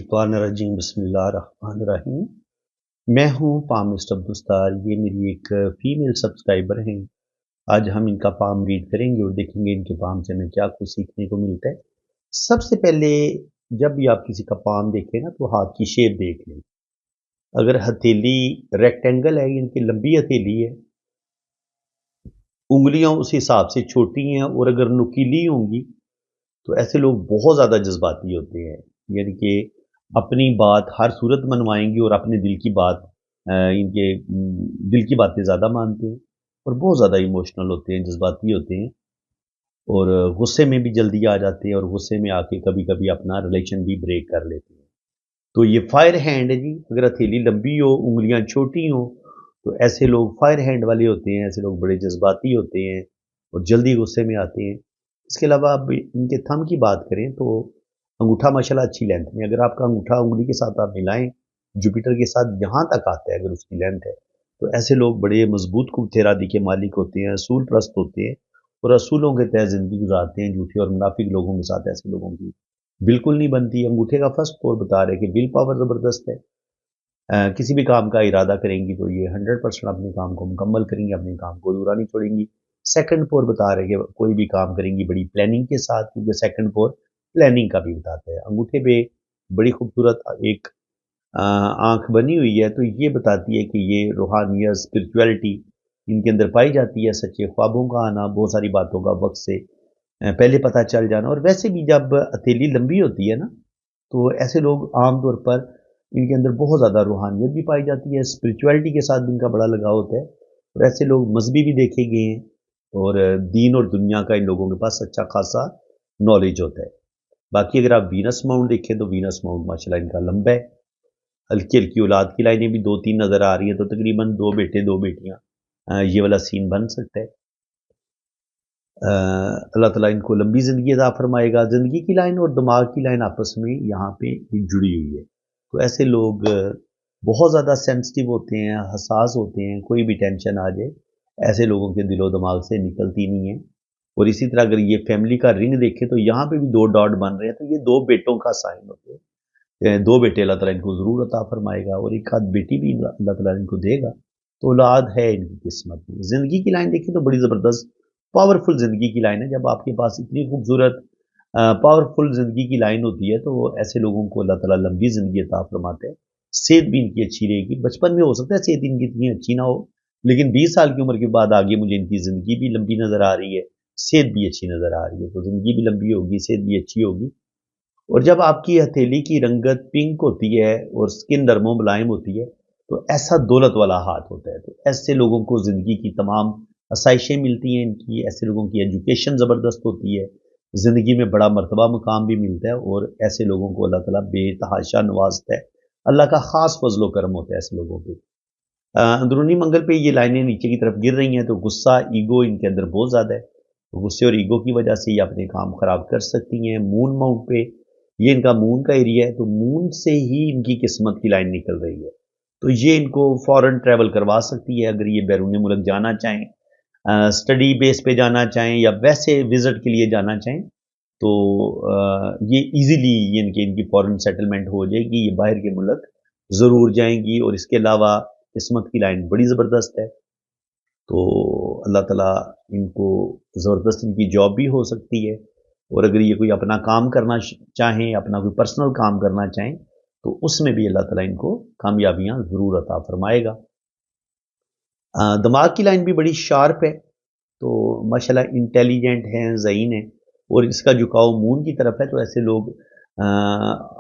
मिनशैतानिर्रजीम बिस्मिल्लाहिर्रहमानिर्रहीम। मैं हूँ पाम मिस्टर अब्दुस्तार। ये मेरी एक फ़ीमेल सब्सक्राइबर हैं। आज हम इनका पाम रीड करेंगे और देखेंगे इनके पाम से हमें क्या कुछ सीखने को मिलता है। सबसे पहले जब भी आप किसी का पाम देखें ना, तो हाथ की शेप देख लें। अगर हथेली रेक्टेंगल है, इनकी लंबी हथेली है, उंगलियां उस हिसाब से छोटी हैं, और अगर नुकीली होंगी तो ऐसे लोग बहुत ज़्यादा जज्बाती होते हैं। यानी कि अपनी बात हर सूरत मनवाएंगे और अपने दिल की बात इनके दिल की बातें ज़्यादा मानते हैं और बहुत ज़्यादा इमोशनल होते हैं, जज्बाती होते हैं, और गुस्से में भी जल्दी आ जाते हैं, और गुस्से में आके कभी कभी अपना रिलेशन भी ब्रेक कर लेते हैं। तो ये फायर हैंड है जी। अगर हथेली लंबी हो, उंगलियां छोटी हो, तो ऐसे लोग फायर हैंड वाले होते हैं। ऐसे लोग बड़े जज्बाती होते हैं और जल्दी गुस्से में आते हैं। इसके अलावा आप इनके थंब की बात करें तो अंगूठा माशाल्लाह अच्छी लेंथ में, अगर आपका अंगूठा उंगली के साथ आप मिलाएं, जुपिटर के साथ यहाँ तक आता है अगर उसकी लेंथ है, तो ऐसे लोग बड़े मजबूत कुव्वत इरादी के मालिक होते हैं, असूल परस्त होते हैं और असूलों के तहत ज़िंदगी गुजारते हैं। झूठे और मुनाफिक लोगों के साथ ऐसे लोगों की बिल्कुल नहीं बनती। अंगूठे का फर्स्ट पोर बता रहे कि विल पावर ज़बरदस्त है। किसी भी काम का इरादा करेंगी तो ये 100% अपने काम को मुकम्मल करेंगी, अपने काम को अधूरा नहीं छोड़ेंगी। सेकंड पोर बता रहे कि कोई भी काम करेंगी बड़ी प्लानिंग के साथ, क्योंकि सेकंड पोर प्लानिंग का भी बताता है। अंगूठे पे बड़ी खूबसूरत एक आंख बनी हुई है, तो ये बताती है कि ये रूहानियत, स्पिरिचुअलिटी इनके अंदर पाई जाती है। सच्चे ख्वाबों का आना, बहुत सारी बातों का वक्त से पहले पता चल जाना। और वैसे भी जब हथेली लंबी होती है ना, तो ऐसे लोग आम तौर पर इनके अंदर बहुत ज़्यादा रूहानियत भी पाई जाती है, स्पिरिचुअलिटी के साथ भी इनका बड़ा लगाव होता है, और ऐसे लोग मजहबी भी देखे गए हैं, और दीन और दुनिया का इन लोगों के पास अच्छा खासा नॉलेज होता है। बाकी अगर आप वीनस माउंट देखें तो वीनस माउंट माशाल्लाह इनका लंबा है। हल्की हल्की औलाद की लाइनें भी 2-3 नज़र आ रही है, तो तकरीबन 2 बेटे 2 बेटियां ये वाला सीन बन सकता है। अल्लाह ताला इनको लंबी ज़िंदगी अता फरमाएगा। ज़िंदगी की लाइन और दिमाग की लाइन आपस में यहाँ पे जुड़ी हुई है। तो ऐसे लोग बहुत ज़्यादा सेंसिटिव होते हैं, हसास होते हैं। कोई भी टेंशन आ जाए, ऐसे लोगों के दिलो दिमाग से निकलती नहीं है। और इसी तरह अगर ये फैमिली का रिंग देखें तो यहाँ पे भी 2 डॉट बन रहे हैं, तो ये 2 बेटों का साइन होते हैं। 2 बेटे अल्लाह ताला इनको ज़रूर अता फरमाएगा, और एक आध बेटी भी अल्लाह ताला इनको देगा। तो औलाद है इनकी किस्मत में। ज़िंदगी की लाइन देखें तो बड़ी ज़बरदस्त पावरफुल ज़िंदगी की लाइन है। जब आपके पास इतनी खूबसूरत पावरफुल ज़िंदगी की लाइन होती है, तो ऐसे लोगों को अल्लाह ताला लंबी ज़िंदगी अता फरमाते हैं। सेहत भी इनकी अच्छी रहेगी। बचपन में हो सकता है सेहत इनकी इतनी अच्छी ना हो, लेकिन 20 साल की उम्र के बाद आगे मुझे इनकी ज़िंदगी भी लंबी नज़र आ रही है, सेहत भी अच्छी नज़र आ रही है। तो ज़िंदगी भी लंबी होगी, सेहत भी अच्छी होगी। और जब आपकी हथेली की रंगत पिंक होती है और स्किन नरमो मुलायम होती है, तो ऐसा दौलत वाला हाथ होता है। तो ऐसे लोगों को ज़िंदगी की तमाम आसाइशें मिलती हैं इनकी। ऐसे लोगों की एजुकेशन ज़बरदस्त होती है, ज़िंदगी में बड़ा मर्तबा मुकाम भी मिलता है, और ऐसे लोगों को अल्लाह ताला बेतहाशा नवाजता है। अल्लाह का ख़ास फजलो करम होता है ऐसे लोगों पे। अंदरूनी मंगल पे ये लाइनें नीचे की तरफ गिर रही हैं, तो गुस्सा, ईगो इनके अंदर बहुत ज़्यादा है। तो गुस्से और ईगो की वजह से ये अपने काम खराब कर सकती हैं। मून माउंट पे ये इनका मून का एरिया है, तो मून से ही इनकी किस्मत की लाइन निकल रही है। तो ये इनको फॉरेन ट्रैवल करवा सकती है। अगर ये बैरून मुल्क जाना चाहें, स्टडी बेस पे जाना चाहें, या वैसे विजिट के लिए जाना चाहें, तो ये इजीली ये इनकी फॉरेन सेटलमेंट हो जाएगी। ये बाहर के मुल्क ज़रूर जाएंगी। और इसके अलावा किस्मत की लाइन बड़ी ज़बरदस्त है। तो अल्लाह ताला इनको ज़बरदस्त इनकी जॉब भी हो सकती है। और अगर ये कोई अपना काम करना चाहें, अपना कोई पर्सनल काम करना चाहें, तो उसमें भी अल्लाह ताला इनको कामयाबियां ज़रूर अता फरमाएगा। दिमाग की लाइन भी बड़ी शार्प है, तो माशाल्लाह इंटेलिजेंट हैं, ज़हीन है, और इसका झुकाव मून की तरफ है। तो ऐसे लोग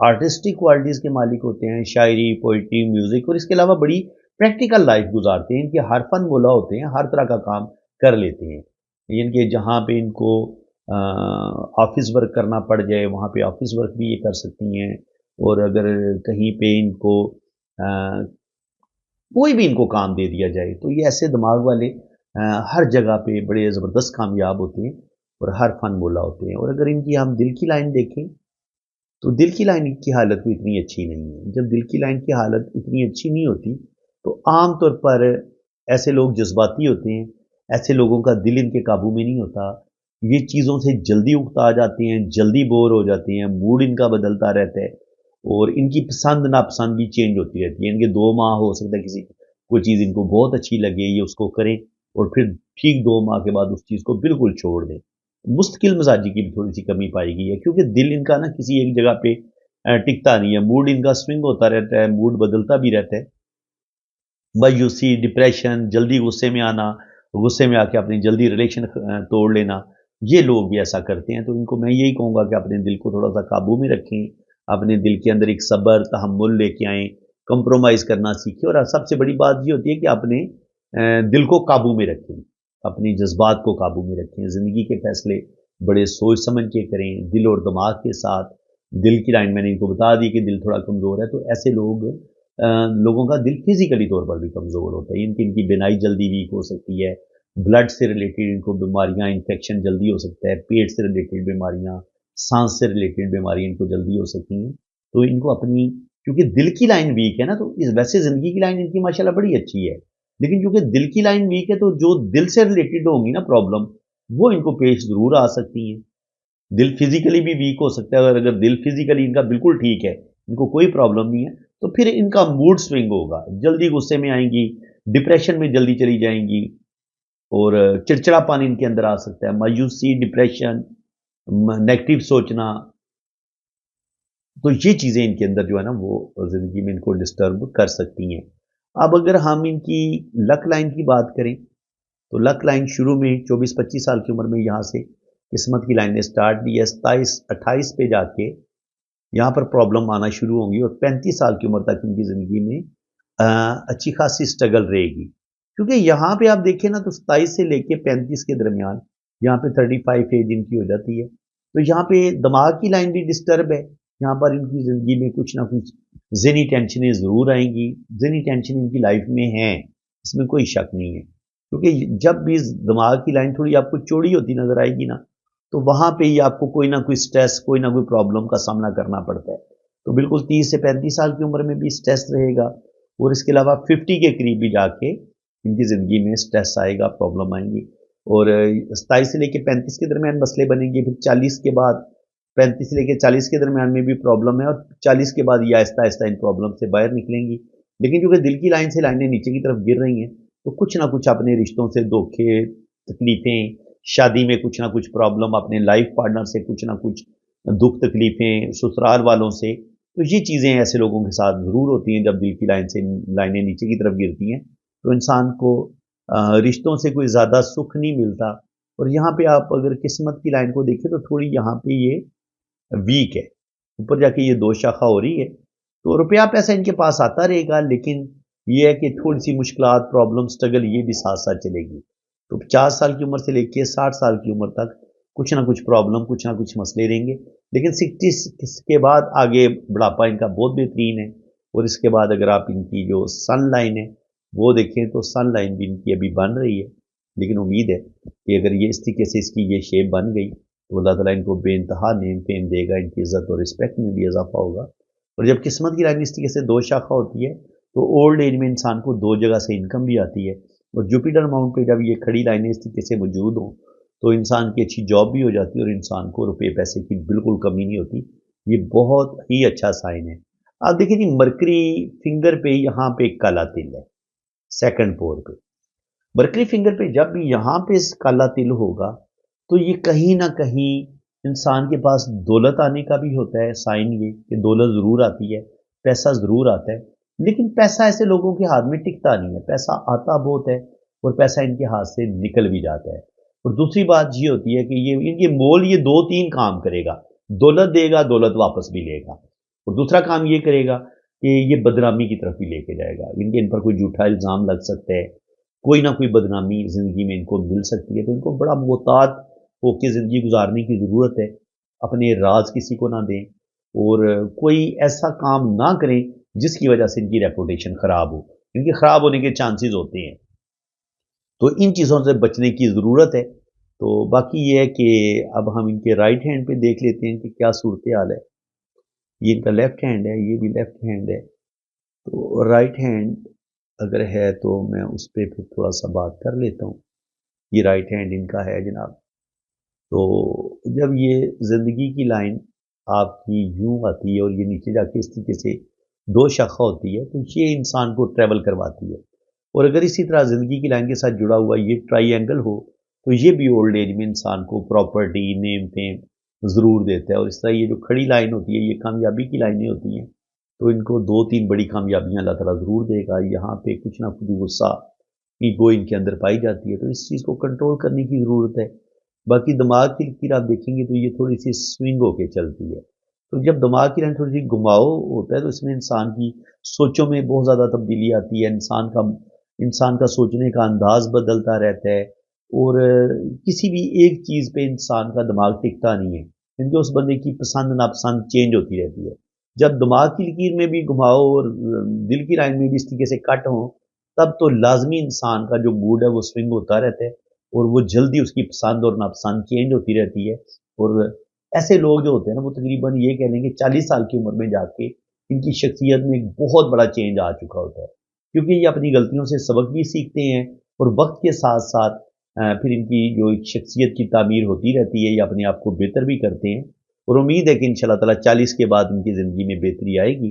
आर्टिस्टिक क्वालिटीज़ के मालिक होते हैं, शायरी, पोइट्री, म्यूज़िक, और इसके अलावा बड़ी प्रैक्टिकल लाइफ गुजारते हैं। इनके हर फन गोला होते हैं, हर तरह का काम कर लेते हैं। इनके जहाँ पे इनको ऑफिस वर्क करना पड़ जाए, वहाँ पे ऑफिस वर्क भी ये कर सकती हैं। और अगर कहीं पे इनको कोई भी इनको काम दे दिया जाए, तो ये ऐसे दिमाग वाले हर जगह पे बड़े ज़बरदस्त कामयाब होते हैं और हर फन बोला होते हैं। और अगर इनकी हम दिल की लाइन देखें, तो दिल की लाइन की हालत भी इतनी अच्छी नहीं है। जब दिल की लाइन की हालत इतनी अच्छी नहीं होती, तो आम तौर पर ऐसे लोग जज्बाती होते हैं। ऐसे लोगों का दिल इनके काबू में नहीं होता। ये चीज़ों से जल्दी उकता जाते हैं, जल्दी बोर हो जाते हैं, मूड इनका बदलता रहता है, और इनकी पसंद नापसंद भी चेंज होती रहती है। इनके 2 माह हो सकता है किसी कोई चीज़ इनको बहुत अच्छी लगे, ये उसको करें और फिर ठीक 2 माह के बाद उस चीज़ को बिल्कुल छोड़ दें। मुस्तकिल मिजाजी की भी थोड़ी-सी कमी पाई गई है, क्योंकि दिल इनका ना किसी एक जगह पे टिकता नहीं है, मूड इनका स्विंग होता रहता है, मूड बदलता भी रहता है। मायूसी, डिप्रेशन, जल्दी गुस्से में आना, गुस्से में आके अपनी जल्दी रिलेशन तोड़ लेना, ये लोग भी ऐसा करते हैं। तो इनको मैं यही कहूँगा कि अपने दिल को थोड़ा-सा काबू में रखें, अपने दिल के अंदर एक सब्र, तहम्मुल लेके आएँ, कंप्रोमाइज़ करना सीखें और सबसे बड़ी बात ये होती है कि अपने दिल को काबू में रखें, अपने जज़्बात को काबू में रखें, ज़िंदगी के फैसले बड़े सोच समझ के करें, दिल और दिमाग के साथ। दिल की लाइन मैंने इनको बता दी कि दिल थोड़ा कमज़ोर है, तो ऐसे लोगों का दिल फिजिकली तौर पर भी कमज़ोर होता है। इनकी बिनाई जल्दी वीक हो सकती है, ब्लड से रिलेटेड इनको बीमारियाँ, इन्फेक्शन जल्दी हो सकता है, पेट से रिलेटेड बीमारियाँ, सांस से रिलेटेड बीमारियाँ इनको जल्दी हो सकती हैं। तो इनको अपनी, क्योंकि दिल की लाइन वीक है ना, तो इस वैसे ज़िंदगी की लाइन इनकी माशाल्लाह बड़ी अच्छी है, लेकिन क्योंकि दिल की लाइन वीक है, तो जो दिल से रिलेटेड होंगी ना प्रॉब्लम, वो इनको पेश ज़रूर आ सकती हैं। दिल फिजिकली भी वीक हो सकता है, और अगर दिल फिजिकली इनका बिल्कुल ठीक है, इनको कोई प्रॉब्लम नहीं है, तो फिर इनका मूड स्विंग होगा, जल्दी गुस्से में आएंगी, डिप्रेशन में जल्दी चली जाएंगी, और चिड़चिड़ापन इनके अंदर आ सकता है, मायूसी, डिप्रेशन, नेगेटिव सोचना। तो ये चीज़ें इनके अंदर जो है ना, वो ज़िंदगी में इनको डिस्टर्ब कर सकती हैं। अब अगर हम इनकी लक लाइन की बात करें, तो लक लाइन शुरू में 24-25 साल की उम्र में यहाँ से किस्मत की लाइन ने स्टार्ट दी है, 27-28 पे जाके यहाँ पर प्रॉब्लम आना शुरू होंगी, और 35 साल की उम्र तक इनकी ज़िंदगी में अच्छी खासी स्ट्रगल रहेगी। क्योंकि यहाँ पे आप देखें ना, तो 27 से लेके 35 के दरमियान यहाँ पे 35 एज इनकी हो जाती है। तो यहाँ पे दिमाग की लाइन भी डिस्टर्ब है। यहाँ पर इनकी ज़िंदगी में कुछ ना कुछ ज़हनी टेंशनें ज़रूर आएंगी। ज़हनी टेंशन इनकी लाइफ में है, इसमें कोई शक नहीं है। क्योंकि जब भी दिमाग की लाइन थोड़ी आपको चौड़ी होती नज़र आएगी ना, तो वहाँ पे ही आपको कोई ना कोई स्ट्रेस, कोई ना कोई प्रॉब्लम का सामना करना पड़ता है। तो बिल्कुल 30 से 35 साल की उम्र में भी स्ट्रेस रहेगा, और इसके अलावा 50 के करीब भी जाके इनकी ज़िंदगी में स्ट्रेस आएगा, प्रॉब्लम आएंगी, और 27 से लेके 35 के दरमियान मसले बनेंगे। फिर 40 के बाद, 35 से लेके 40 के दरमियान में भी प्रॉब्लम है, और 40 के बाद ये आहिस्ता आहिस्ता इन प्रॉब्लम से बाहर निकलेंगी। लेकिन क्योंकि दिल की लाइन से लाइनें नीचे की तरफ गिर रही हैं, तो कुछ ना कुछ अपने रिश्तों से धोखे, तकलीफें, शादी में कुछ ना कुछ प्रॉब्लम, अपने लाइफ पार्टनर से कुछ ना कुछ दुख तकलीफें, ससुराल वालों से, तो ये चीज़ें ऐसे लोगों के साथ ज़रूर होती हैं। जब दिल की लाइन से लाइनें नीचे की तरफ गिरती हैं, तो इंसान को रिश्तों से कोई ज़्यादा सुख नहीं मिलता। और यहाँ पे आप अगर किस्मत की लाइन को देखें, तो थोड़ी यहाँ पे ये वीक है, ऊपर जाके ये 2 शाखा हो रही है, तो रुपया पैसा इनके पास आता रहेगा, लेकिन ये है कि थोड़ी सी मुश्किलात, प्रॉब्लम, स्ट्रगल ये भी साथ साथ चलेगी। तो 50 साल की उम्र से लेके 60 साल की उम्र तक कुछ ना कुछ प्रॉब्लम, कुछ ना कुछ मसले रहेंगे, लेकिन 60 के बाद आगे बुढ़ापा इनका बहुत बेहतरीन है। और इसके बाद अगर आप इनकी जो सन लाइन है वो देखें, तो सन लाइन भी इनकी अभी बन रही है, लेकिन उम्मीद है कि अगर ये इस तरीके से इसकी ये शेप बन गई, तो अल्लाह ताला इनको बेइंतहा नेम फेम देगा, इनकी इज़्ज़त और रिस्पेक्ट में भी इजाफा होगा। और जब किस्मत की लाइन इस तरीके से 2 शाखा होती है, तो ओल्ड एज में इंसान को 2 जगह से इनकम भी आती है। और जुपिटर माउंट पे जब ये खड़ी लाइनें इस तरीके से मौजूद हों, तो इंसान की अच्छी जॉब भी हो जाती है, और इंसान को रुपये पैसे की बिल्कुल कमी नहीं होती। ये बहुत ही अच्छा साइन है। आप देखिए जी, मरकरी फिंगर पे यहाँ पे एक काला तिल है, सेकंड पोर पे। मरकरी फिंगर पे जब भी यहाँ पे काला तिल होगा, तो ये कहीं ना कहीं इंसान के पास दौलत आने का भी होता है साइन, ये कि दौलत ज़रूर आती है, पैसा ज़रूर आता है। लेकिन पैसा ऐसे लोगों के हाथ में टिकता नहीं है, पैसा आता बहुत है और पैसा इनके हाथ से निकल भी जाता है। और दूसरी बात ये होती है कि ये इनके मोल ये 2-3 काम करेगा, दौलत देगा, दौलत वापस भी लेगा, और दूसरा काम ये करेगा कि ये बदनामी की तरफ भी लेके जाएगा। इनके इन पर कोई झूठा इल्ज़ाम लग सकता है, कोई ना कोई बदनामी ज़िंदगी में इनको मिल सकती है, तो इनको बड़ा मोहतात होकर ज़िंदगी गुजारने की ज़रूरत है। अपने राज किसी को ना दें, और कोई ऐसा काम ना करें जिसकी वजह से इनकी रेपुटेशन ख़राब हो। इनके ख़राब होने के चांसेस होते हैं, तो इन चीज़ों से बचने की ज़रूरत है। तो बाकी ये है कि अब हम इनके राइट हैंड पे देख लेते हैं कि क्या सूरत हाल है। ये इनका लेफ्ट हैंड है, ये भी लेफ्ट हैंड है। तो राइट हैंड अगर है तो मैं उस पर फिर थोड़ा सा बात कर लेता हूँ। ये राइट हैंड इनका है जनाब। तो जब ये ज़िंदगी की लाइन آپ کی यूं आती है और ये नीचे जाके इस तरीके से दो शाखा होती है, तो ये इंसान को ट्रैवल करवाती है। और अगर इसी तरह ज़िंदगी की लाइन के साथ जुड़ा हुआ ये ट्राइएंगल हो, तो ये भी ओल्ड एज में इंसान को प्रॉपर्टी, नेम फेम ज़रूर देता है। और इस तरह ये जो खड़ी लाइन होती है, ये कामयाबी की लाइनें होती हैं, तो इनको 2-3 बड़ी कामयाबियाँ अल्लाह ताला ज़रूर देगा। यहाँ पे कुछ ना कुछ गुस्सा, ईगो इनके अंदर पाई जाती है, तो इस चीज़ को कंट्रोल करने की ज़रूरत है। बाकी दिमाग की लकीर आप देखेंगे तो ये थोड़ी सी स्विंग होके चलती है। तो जब दिमाग की लाइन थोड़ी सी घुमाव होता है, तो इसमें इंसान की सोचों में बहुत ज़्यादा तब्दीली आती है। इंसान का सोचने का अंदाज बदलता रहता है। और किसी भी एक चीज़ पे इंसान का दिमाग टिकता नहीं है, क्योंकि उस बंदे की पसंद नापसंद चेंज होती रहती है। जब दिमाग की लकीर में भी घुमाव और दिल की लाइन में भी इस तरीके से कट हो, तब तो लाजमी इंसान का जो मूड है वो स्विंग होता रहता है, और वो जल्दी उसकी पसंद और नापसंद चेंज होती रहती है। और ऐसे लोग जो होते हैं ना, वो तकरीबन ये कह लेंगे 40 साल की उम्र में जाके इनकी शख्सियत में एक बहुत बड़ा चेंज आ चुका होता है, क्योंकि ये अपनी गलतियों से सबक भी सीखते हैं, और वक्त के साथ साथ फिर इनकी जो एक शख्सियत की तामीर होती रहती है, ये अपने आप को बेहतर भी करते हैं। और उम्मीद है कि इंशाल्लाह ताला 40 के बाद इनकी ज़िंदगी में बेहतरी आएगी।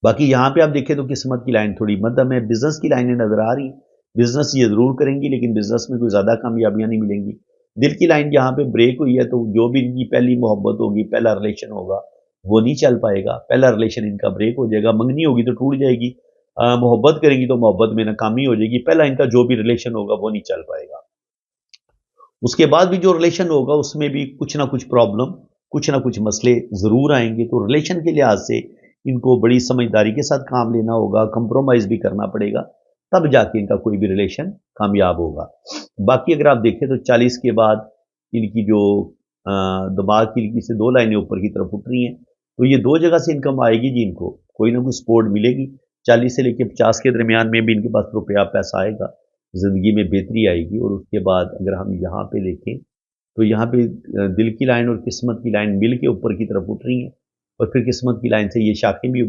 बाकी यहाँ पे आप देखें तो किस्मत की लाइन थोड़ी मध्यम है, बिजनेस की लाइनें नजर आ रही। बिजनेस ये जरूर करेंगी, लेकिन बिजनेस में कोई ज्यादा कामयाबियां नहीं मिलेंगी। दिल की लाइन यहाँ पे ब्रेक हुई है, तो जो भी इनकी पहली मोहब्बत होगी, पहला रिलेशन होगा, वो नहीं चल पाएगा। पहला रिलेशन इनका ब्रेक हो जाएगा। मंगनी होगी तो टूट जाएगी, मोहब्बत करेंगी तो मोहब्बत में नाकामी हो जाएगी। पहला इनका जो भी रिलेशन होगा वो नहीं चल पाएगा। उसके बाद भी जो रिलेशन होगा उसमें भी कुछ ना कुछ प्रॉब्लम, कुछ ना कुछ मसले ज़रूर आएंगे। तो रिलेशन के लिहाज से इनको बड़ी समझदारी के साथ काम लेना होगा, कंप्रोमाइज़ भी करना पड़ेगा, तब जाके इनका कोई भी रिलेशन कामयाब होगा। बाकी अगर आप देखें तो 40 के बाद इनकी जो दिमाग की इनकी से 2 लाइनें ऊपर की तरफ उठ रही हैं, तो ये 2 जगह से इनकम आएगी जी इनको, कोई ना कोई सपोर्ट मिलेगी। 40 से लेकर 50 के दरमियान में भी इनके पास रुपया पैसा आएगा, ज़िंदगी में बेहतरी आएगी। और उसके बाद अगर हम यहाँ पे देखें तो यहाँ पे दिल की लाइन और किस्मत की लाइन मिल के ऊपर की तरफ उठ रही हैं, और फिर किस्मत की लाइन से ये शाखें भी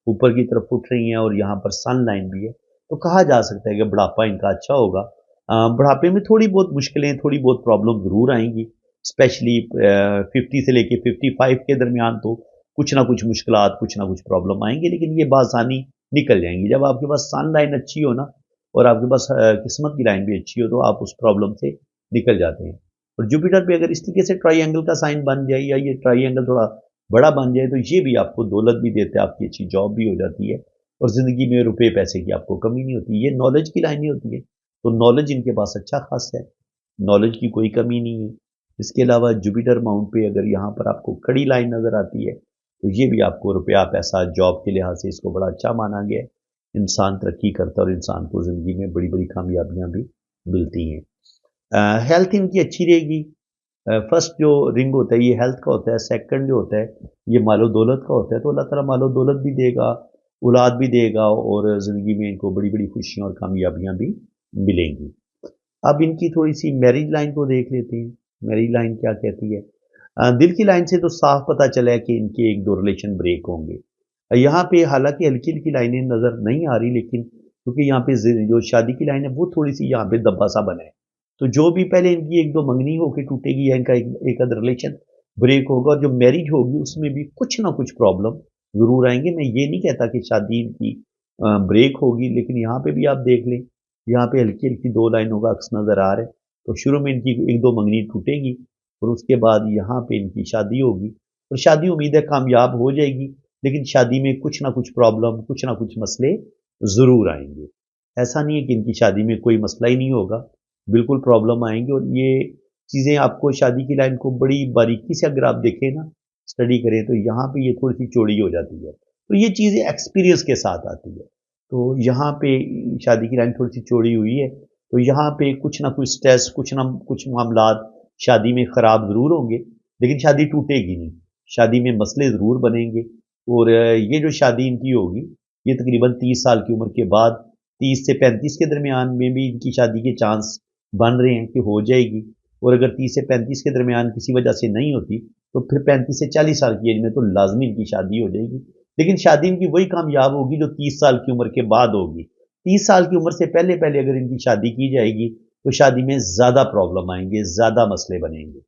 ऊपर की तरफ उठ रही हैं, और यहाँ पर सन लाइन भी है। तो कहा जा सकता है कि बुढ़ापा इनका अच्छा होगा। बुढ़ापे में थोड़ी बहुत मुश्किलें, थोड़ी बहुत प्रॉब्लम ज़रूर आएंगी, स्पेशली 50 से लेके 55 के दरमियान तो कुछ ना कुछ मुश्किलात, कुछ ना कुछ प्रॉब्लम आएंगे, लेकिन ये बासानी निकल जाएंगी। जब आपके पास सन लाइन अच्छी हो ना, और आपके पास किस्मत की लाइन भी अच्छी हो, तो आप उस प्रॉब्लम से निकल जाते हैं। और जुपिटर पे अगर इस तरीके से ट्राइएंगल का साइन बन जाए, या ये ट्राइएंगल थोड़ा बड़ा बन जाए, तो ये भी आपको दौलत भी देता है, आपकी अच्छी जॉब भी हो जाती है, और ज़िंदगी में रुपए पैसे की आपको कमी नहीं होती। ये नॉलेज की लाइन ही होती है, तो नॉलेज इनके पास अच्छा खास है, नॉलेज की कोई कमी नहीं है। इसके अलावा जुपिटर माउंट पे अगर यहाँ पर आपको कड़ी लाइन नज़र आती है, तो ये भी आपको रुपया पैसा जॉब के लिहाज से इसको बड़ा अच्छा माना गया है। इंसान तरक्की करता है और इंसान को ज़िंदगी में बड़ी बड़ी कामयाबियाँ भी मिलती हैं। हेल्थ इनकी अच्छी रहेगी। फर्स्ट जो रिंग होता है ये हेल्थ का होता है, सेकंड जो होता है ये मालो दौलत का होता है। तो अल्लाह ताला मालो दौलत भी देगा, औलाद भी देगा, और ज़िंदगी में इनको बड़ी बड़ी खुशियाँ और कामयाबियाँ भी मिलेंगी। अब इनकी थोड़ी सी मैरिज लाइन को देख लेते हैं। मैरिज लाइन क्या कहती है? दिल की लाइन से तो साफ पता चला है कि इनके 1-2 रिलेशन ब्रेक होंगे। यहाँ पे हालांकि हल्की हल्की लाइनें नज़र नहीं आ रही, लेकिन क्योंकि यहाँ पे जो शादी की लाइन है वो थोड़ी सी यहाँ पे दब्बा सा बना है, तो जो भी पहले इनकी 1-2 मंगनी होके टूटेगी, या इनका एक आध रिलेशन ब्रेक होगा, और जो मैरिज होगी उसमें भी कुछ ना कुछ प्रॉब्लम जरूर आएंगे। मैं ये नहीं कहता कि शादी इनकी ब्रेक होगी, लेकिन यहाँ पे भी आप देख लें, यहाँ पे हल्की हल्की 2 लाइनों का अक्स नजर आ रहा है। तो शुरू में इनकी 1-2 मंगनी टूटेगी, और उसके बाद यहाँ पे इनकी शादी होगी, और शादी उम्मीद है कामयाब हो जाएगी, लेकिन शादी में कुछ ना कुछ प्रॉब्लम, कुछ ना कुछ मसले जरूर आएंगे। ऐसा नहीं है कि इनकी शादी में कोई मसला ही नहीं होगा, बिल्कुल प्रॉब्लम आएंगे। और ये चीज़ें आपको शादी की लाइन को बड़ी बारीकी से अगर आप देखें ना, स्टडी करें, तो यहाँ पे ये थोड़ी सी चौड़ी हो जाती है। तो ये चीज़ें एक्सपीरियंस के साथ आती है। तो यहाँ पे शादी की लाइन थोड़ी सी चौड़ी हुई है, तो यहाँ पे कुछ ना कुछ स्ट्रेस, कुछ ना कुछ मामलात शादी में ख़राब ज़रूर होंगे, लेकिन शादी टूटेगी नहीं, शादी में मसले ज़रूर बनेंगे। और ये जो शादी इनकी होगी, ये तकरीबन 30 साल की उम्र के बाद, 30 से 35 के दरमियान में भी इनकी शादी के चांस बन रहे हैं कि हो जाएगी। और अगर 30 से 35 के दरमियान किसी वजह से नहीं होती, तो फिर 35 से 40 साल की एज में तो लाजमी इनकी शादी हो जाएगी। लेकिन शादी इनकी वही कामयाब होगी जो 30 साल की उम्र के बाद होगी। 30 साल की उम्र से पहले पहले अगर इनकी शादी की जाएगी, तो शादी में ज़्यादा प्रॉब्लम आएंगे, ज़्यादा मसले बनेंगे।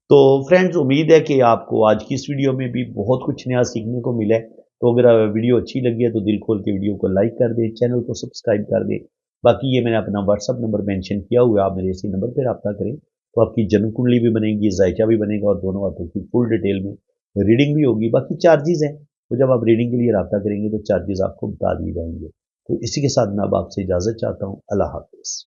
تو فرینڈز उम्मीद है कि आपको आज की इस वीडियो में भी बहुत कुछ नया सीखने को मिला है। तो अगर वीडियो अच्छी लगी है तो दिल खोल के वीडियो को लाइक कर दें, चैनल को सब्सक्राइब कर दें। बाकी ये मैंने अपना व्हाट्सअप नंबर मेंशन किया हुआ है, आप मेरे इसी नंबर पर रब्ता करें तो आपकी जन्म कुंडली भी बनेगी, जायचा भी बनेगा और दोनों बातों की फुल डिटेल में रीडिंग भी होगी। बाकी चार्जेस हैं, तो जब आप रीडिंग के लिए रब्ता करेंगे तो चार्जेस आपको बता दिए जाएंगे। तो इसी के साथ मैं अब आपसे इजाज़त चाहता हूँ। अल्लाह हाफिज़।